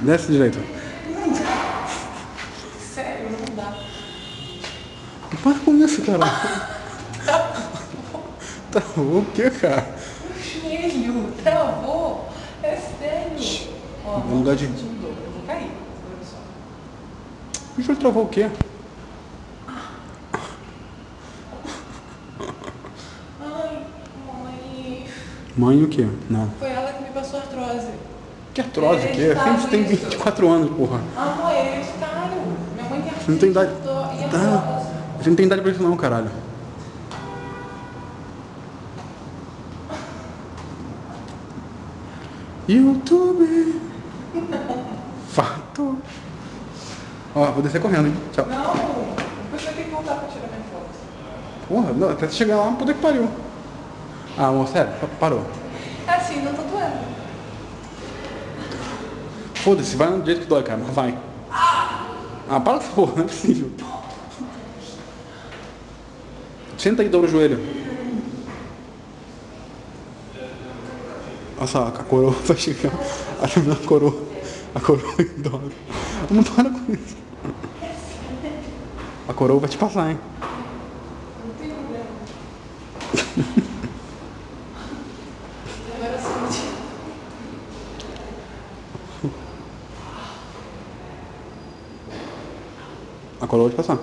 Desce direito. Sério, não dá. Para com isso, cara. Travou o que, cara? O joelho travou. É sério. Ó, No lugar de... de novo. Eu vou cair. Olha só. O joelho travou o quê? Ai, mãe. Mãe o quê? Não. Foi ela que me passou artrose. Que artrose o quê? A gente tem 24 anos, porra. Amor, é hereditário. Minha mãe tem artrose. Não tem idade. E Tá. artrose. A gente não tem idade pra isso não, caralho. YouTube. Fato. Ó, vou descer correndo, hein? Tchau. Não, depois vai ter que voltar pra tirar minha foto. Porra, não, até chegar lá, puta que pariu. Ah, amor, sério, parou. É assim, não tô doendo. Foda-se, vai no jeito que dói, cara, mas vai. Ah, para essa porra, não é possível. Senta aí, dobra o joelho. Olha só, a coroa vai chegar. A coroa. A coroa dobra. Não para com isso. A coroa vai te passar, hein? Não tem problema. Agora sim. A coroa vai te passar.